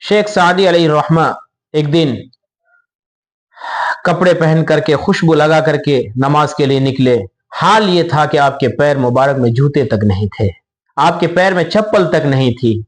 शेख सादी अलैहि रहमा एक दिन कपड़े पहन करके खुशबू लगा करके नमाज के लिए निकले। हाल ये था कि आपके पैर मुबारक में जूते तक नहीं थे, आपके पैर में चप्पल तक नहीं थी।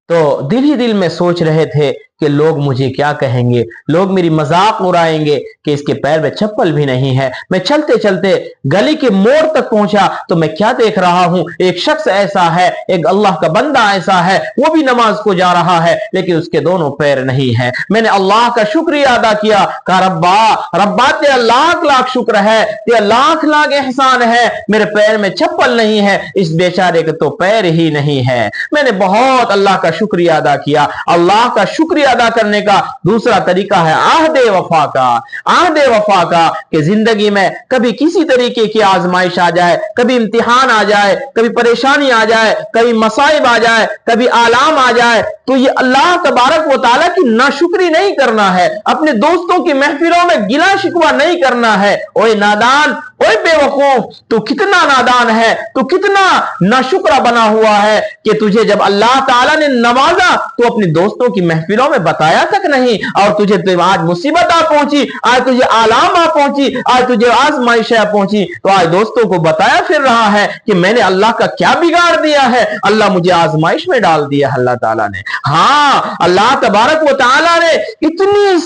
तो दिल ही दिल में सोच रहे थे कि लोग मुझे क्या कहेंगे, लोग मेरी मजाक उड़ाएंगे कि इसके पैर में चप्पल भी नहीं है। मैं चलते चलते गली के मोड़ तक पहुंचा तो मैं क्या देख रहा हूं, एक शख्स ऐसा है, एक अल्लाह का बंदा ऐसा है, वो भी नमाज को जा रहा है लेकिन उसके दोनों पैर नहीं है। मैंने अल्लाह का शुक्रिया अदा किया, कहा रब्बा रब्बा तेरा लाख लाख शुक्र है, तेरा लाख लाख एहसान है, मेरे पैर में चप्पल नहीं है, इस बेचारे के तो पैर ही नहीं है। मैंने बहुत अल्लाह का शुक्रिया अदा किया। अल्लाह का शुक्रिया अदा करने का दूसरा तरीका है आहदे वफा का। आहदे वफा का कि जिंदगी में कभी किसी तरीके की आजमाइश आ जाए, कभी इम्तिहान आ जाए, कभी परेशानी आ जाए, कभी मसाइब आ जाए, कभी आलाम आ जाए, तो ये अल्लाह तबारक व तआला की नाशुक्री नहीं करना है, अपने दोस्तों की महफिलों में गिला शिकवा नहीं करना है। ओए नादान, ओए बेवकूफ, तू कितना नादान है, तू कितना नाशुक्रा बना हुआ है कि तुझे जब अल्लाह ताला ने नवाजा तो अपने दोस्तों की महफिलों में बताया तक नहीं, और तुझे तो आज मुसीबत आ पहुंची, आज तुझे आलाम आ पहुंची, आज तुझे आजमाइश आ पहुंची, तो आज दोस्तों को बताया फिर रहा है कि मैंने अल्लाह का क्या बिगाड़ दिया है, अल्लाह मुझे आजमाइश में डाल दिया अल्लाह ताला ने। हाँ, अल्लाह तबारक व तआला ने इतनी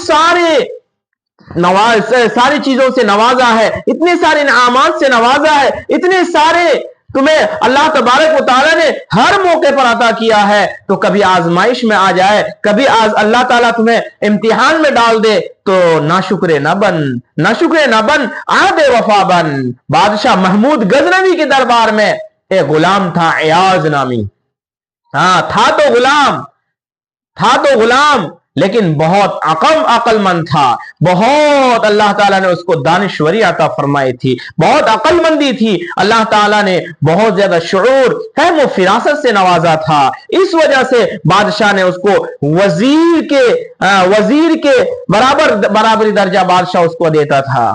सारी चीजों से नवाजा है, इतने सारे इनामात से नवाजा है, इतने सारे तुम्हें अल्लाह तबारक व तआला ने हर मौके पर अता किया है। तो कभी आजमाइश में आ जाए, कभी आज अल्लाह ताला तुम्हें इम्तिहान में डाल दे तो नाशुक्रे न बन, नाशुक्रे न बन, आदे वफा बन। बादशाह महमूद गजनवी के दरबार में एक गुलाम था एयाज नामी। हाँ, था तो गुलाम लेकिन बहुत अक्लमंद था, बहुत अल्लाह ताला ने उसको दानिश्वरी अता फरमाई थी, बहुत अक्लमंदी थी, अल्लाह ताला ने बहुत ज्यादा शुऊर है वो फिरासत से नवाजा था। इस वजह से बादशाह ने उसको वजीर के बराबरी दर्जा बादशाह उसको देता था।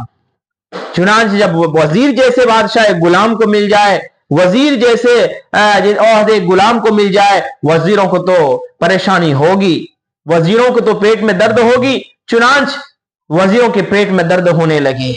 चुनांचे जब वजीर जैसे बादशाह एक गुलाम को मिल जाए, वजीर जैसे ओहदे गुलाम को मिल जाए, वजीरों को तो परेशानी होगी, वजीरों को तो पेट में दर्द होगी। चुनांच वजीरों के पेट में दर्द होने लगे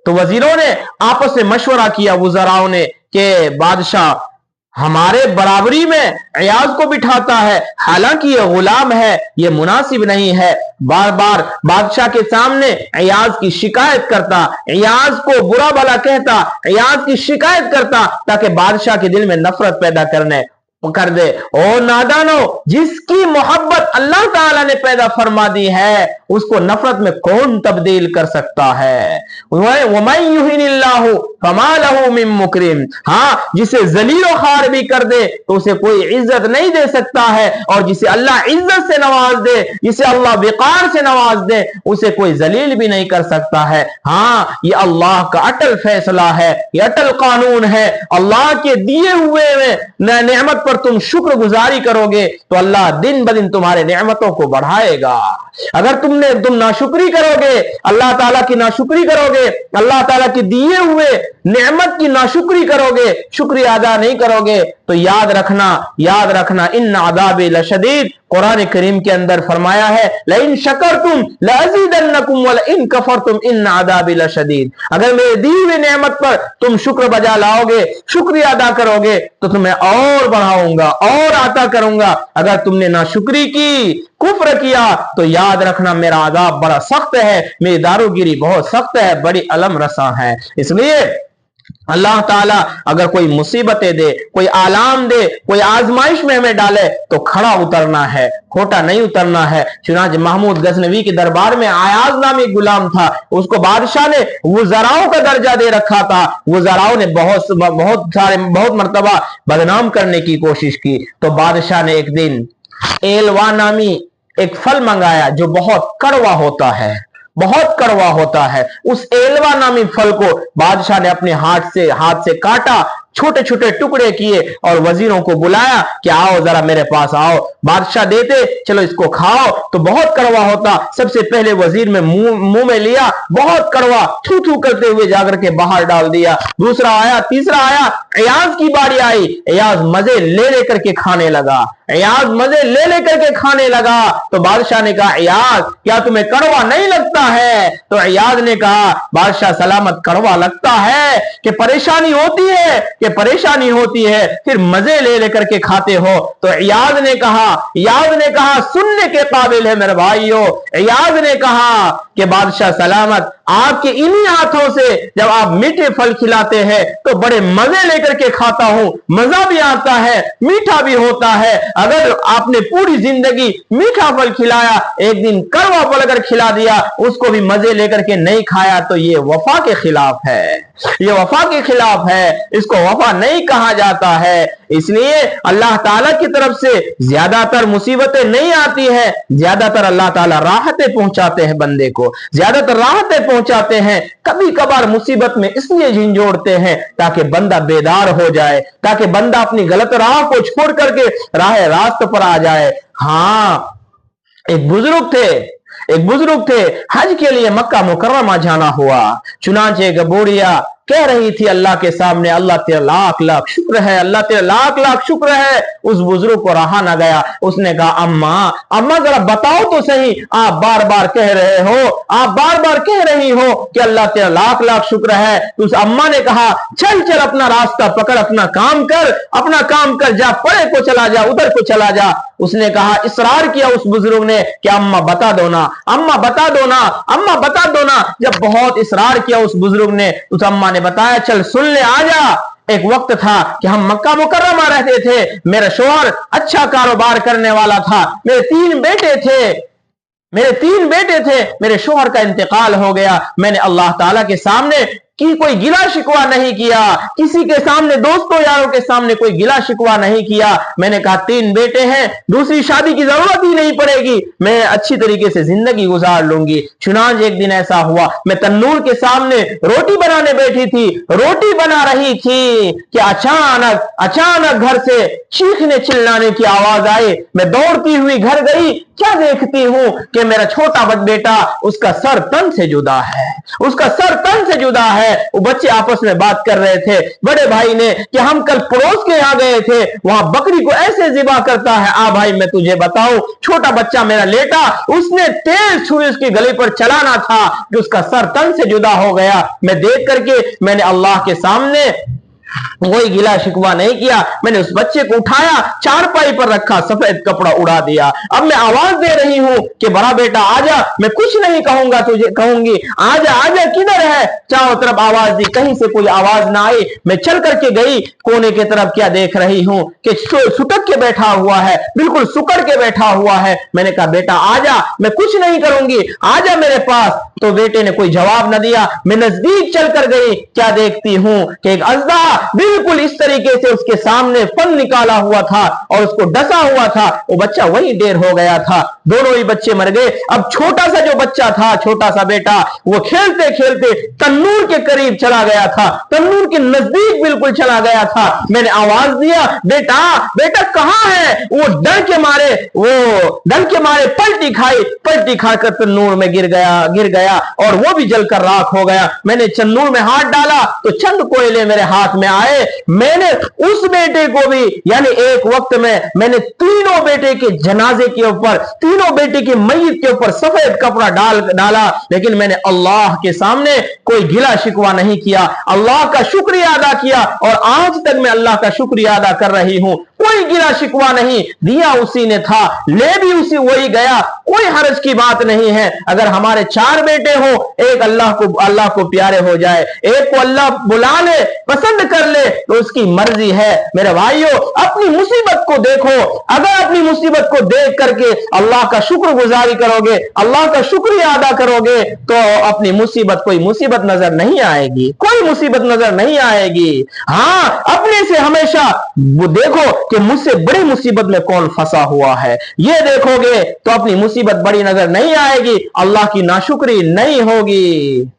तो वजीरों ने आपस में मशवरा किया, वुज़राओं ने, कि बादशाह हमारे बराबरी में एयाज को बिठाता है, हालांकि ये गुलाम है, ये मुनासिब नहीं है। बार बार बादशाह के सामने एयाज की शिकायत करता, एयाज को बुरा भला कहता, एयाज की शिकायत करता ताकि बादशाह के दिल में नफरत पैदा कर दे। ओ नादानो, जिसकी मोहब्बत अल्लाह ताला ने पैदा फरमा दी है उसको नफरत में कौन तब्दील कर सकता है। वमन युहिनिल्लाहु फमा लहु मिन मुकरिम। हाँ, जिसे जलील और खार भी कर दे तो उसे कोई इज्जत नहीं दे सकता है, और जिसे अल्लाह इज्जत से नवाज दे, जिसे अल्लाह विकार से नवाज दे, उसे कोई जलील भी नहीं कर सकता है। हाँ, ये अल्लाह का अटल फैसला है, ये अटल कानून है। अल्लाह के दिए हुए नेमत पर तुम शुक्रगुजारी करोगे तो अल्लाह दिन ब दिन तुम्हारे नेमतों को बढ़ाएगा। अगर तुम नाशुक्री करोगे, अल्लाह ताला की नाशुक्री करोगे, अल्लाह ताला की दिए हुए नेमत की नाशुक्री करोगे, शुक्रिया अदा नहीं करोगे, तो याद रखना इन अज़ाबी लशदीद। कुरान करीम के अंदर फरमाया है लइन शकरतुम लअज़ीदन्नकुम व लइन कफरतुम इन अज़ाबी लशदीद। अगर मेरे दी हुई नेमत पर तुम शुक्र बजा लाओगे, शुक्रिया अदा करोगे, तो तुम्हें और बढ़ाऊंगा और अता करूंगा। अगर तुमने नाशुक्री की, कुफ्र किया, तो याद रखना मेरा अज़ाब बड़ा सख्त है, मेरी दारूगिरी बहुत सख्त है, बड़ी अलम रसा है। इसलिए अल्लाह ताला अगर कोई मुसीबतें दे, कोई आलाम दे, कोई आजमाइश में हमें डाले तो खड़ा उतरना है, खोटा नहीं उतरना है। चुनांचे महमूद गजनवी के दरबार में आयाज नामी गुलाम था, उसको बादशाह ने वुज़राओं का दर्जा दे रखा था। वुज़राओं ने बहुत मर्तबा बदनाम करने की कोशिश की, तो बादशाह ने एक दिन एलवा नामी एक फल मंगाया जो बहुत कड़वा होता है, बहुत कड़वा होता है। उस एलवा नामी फल को बादशाह ने अपने हाथ से काटा, छोटे छोटे टुकड़े किए और वजीरों को बुलाया कि आओ जरा मेरे पास आओ। बादशाह देते, चलो इसको खाओ, तो बहुत कड़वा होता। सबसे पहले वजीर में मुंह में लिया, बहुत कड़वा, थू थू करते हुए जाकर के बाहर डाल दिया। दूसरा आया, तीसरा आया, अयाज की बारी आई। अयाज मजे ले लेकर के खाने लगा, अयाज मजे ले लेकर के खाने लगा। तो बादशाह ने कहा, अयाज क्या तुम्हें कड़वा नहीं लगता है? तो अयाज ने कहा, बादशाह सलामत, कड़वा लगता है कि परेशानी होती है, कि परेशानी होती है, फिर मजे ले लेकर के खाते हो। तो अयाज ने कहा सुनने के काबिल है मेरे भाइयों। अयाज ने कहा कि बादशाह सलामत, आपके इन्हीं हाथों से जब आप मीठे फल खिलाते हैं तो बड़े मजे लेकर के खाता हूं, मजा भी आता है, मीठा भी होता है। अगर आपने पूरी जिंदगी मीठा फल खिलाया, एक दिन कड़वा फल अगर खिला दिया, उसको भी मजे लेकर के नहीं खाया, तो ये वफा के खिलाफ है, ये वफा के खिलाफ है, इसको वफा नहीं कहा जाता है। इसलिए अल्लाह ताला की तरफ से ज्यादातर मुसीबतें नहीं आती है, ज्यादातर अल्लाह ताला राहतें पहुंचाते हैं बंदे को, ज्यादातर राहतें पहुंचाते हैं। कभी कभार मुसीबत में इसलिए झंझोड़ते हैं ताकि बंदा बेदार हो जाए, ताकि बंदा अपनी गलत राह को छोड़ करके राह रास्त पर आ जाए। हाँ, एक बुजुर्ग थे, हज के लिए मक्का मुकर्रमा जाना हुआ। चुनांचे एक बूढ़िया कह रही थी अल्लाह के सामने, अल्लाह तेरा लाख लाख शुक्र है, अल्लाह तेरा लाख लाख शुक्र है। उस बुजुर्ग को रहा ना गया, उसने कहा, अम्मा जरा बताओ तो सही, आप बार बार कह रही हो कि अल्लाह तेरा लाख लाख शुक्र है। तो उस अम्मा ने कहा, चल चल अपना रास्ता पकड़, अपना काम कर, जा परे को चला जा, उधर को चला जा। उसने कहा, इसरार किया उस बुजुर्ग ने कि अम्मा बता दो ना, अम्मा बता दो ना, अम्मा बता दो ना। जब बहुत इसरार किया उस बुजुर्ग ने, उस अम्मा ने बताया, चल सुन ले, आजा। एक वक्त था कि हम मक्का मुकर्रमा रहते थे, मेरा शौहर अच्छा कारोबार करने वाला था, मेरे तीन बेटे थे, मेरे शौहर का इंतकाल हो गया। मैंने अल्लाह ताला के सामने कि कोई गिला शिकवा नहीं किया, किसी के सामने, दोस्तों यारों के सामने कोई गिला शिकवा नहीं किया। मैंने कहा, तीन बेटे हैं, दूसरी शादी की जरूरत ही नहीं पड़ेगी, मैं अच्छी तरीके से जिंदगी गुजार लूंगी। चुनांच एक दिन ऐसा हुआ, मैं तन्नूर के सामने रोटी बनाने बैठी थी, रोटी बना रही थी कि अचानक घर से चीखने चिल्लाने की आवाज आई। मैं दौड़ती हुई घर गई, क्या देखती हूं कि मेरा छोटा बेटा, उसका सर तन से जुदा है, वो बच्चे आपस में बात कर रहे थे। बड़े भाई ने कि हम कल पड़ोस के यहाँ गए थे, वहां बकरी को ऐसे ज़िबा करता है। भाई मैं तुझे बताऊं, छोटा बच्चा मेरा लेटा, उसने तेज छुरी उसकी गले पर चलाना था कि उसका सर तन से जुदा हो गया। मैं देख करके मैंने अल्लाह के सामने कोई गिला शिकवा नहीं किया। मैंने उस बच्चे को उठाया, चारपाई पर रखा, सफेद कपड़ा उड़ा दिया। अब मैं आवाज दे रही हूं कि बड़ा बेटा आजा, मैं कुछ नहीं कहूंगा तुझे, कहूंगी आजा आजा, किधर है? चारों तरफ आवाज दी, कहीं से कोई आवाज ना आई। मैं चल करके गई कोने की तरफ, क्या देख रही हूं कि सुटक के बैठा हुआ है, बिल्कुल सुकड़ के बैठा हुआ है। मैंने कहा, बेटा आजा, मैं कुछ नहीं करूंगी, आजा मेरे पास। तो बेटे ने कोई जवाब न दिया। मैं नजदीक चलकर गई, क्या देखती हूं कि एक अजदा बिल्कुल इस तरीके से उसके सामने फन निकाला हुआ था और उसको डसा हुआ था। वो बच्चा वहीं ढेर हो गया था, दोनों ही बच्चे मर गए। अब छोटा सा जो बच्चा था, छोटा सा बेटा, वो खेलते खेलते तन्नूर के करीब चला गया था, तन्नूर के नजदीक बिल्कुल चला गया था। मैंने आवाज दिया, बेटा बेटा कहां है? वो डर के मारे पलटी खाकर तन्नूर में गिर गया और वो भी जलकर राख हो गया। मैंने तन्नूर में हाथ डाला तो चंद कोयले मेरे हाथ में आए। मैंने उस बेटे को भी, यानी एक वक्त में मैंने तीनों बेटे के जनाजे के ऊपर, तीनों बेटे की मैयत के ऊपर सफेद कपड़ा डाला, लेकिन मैंने अल्लाह के सामने कोई गिला शिकवा नहीं किया, अल्लाह का शुक्रिया अदा किया और आज तक मैं अल्लाह का शुक्रिया अदा कर रही हूं। कोई गिला शिकवा नहीं, दिया उसी ने था, ले भी उसी वही गया, कोई हर्ज की बात नहीं है। अगर हमारे चार बेटे हो, एक अल्लाह को प्यारे हो जाए, एक को अल्लाह बुला ले, पसंद कर ले, तो उसकी मर्जी है। मेरे भाइयों, अपनी मुसीबत को देखो, अगर अपनी मुसीबत को देख करके अल्लाह का शुक्र गुजारी करोगे, अल्लाह का शुक्रिया अदा करोगे, तो अपनी मुसीबत, कोई मुसीबत नजर नहीं आएगी, कोई मुसीबत नजर नहीं आएगी। हाँ, अपने से हमेशा देखो कि मुझसे बड़ी मुसीबत में कौन फंसा हुआ है, ये देखोगे तो अपनी मुसीबत बड़ी नजर नहीं आएगी, अल्लाह की नाशुक्री नहीं होगी।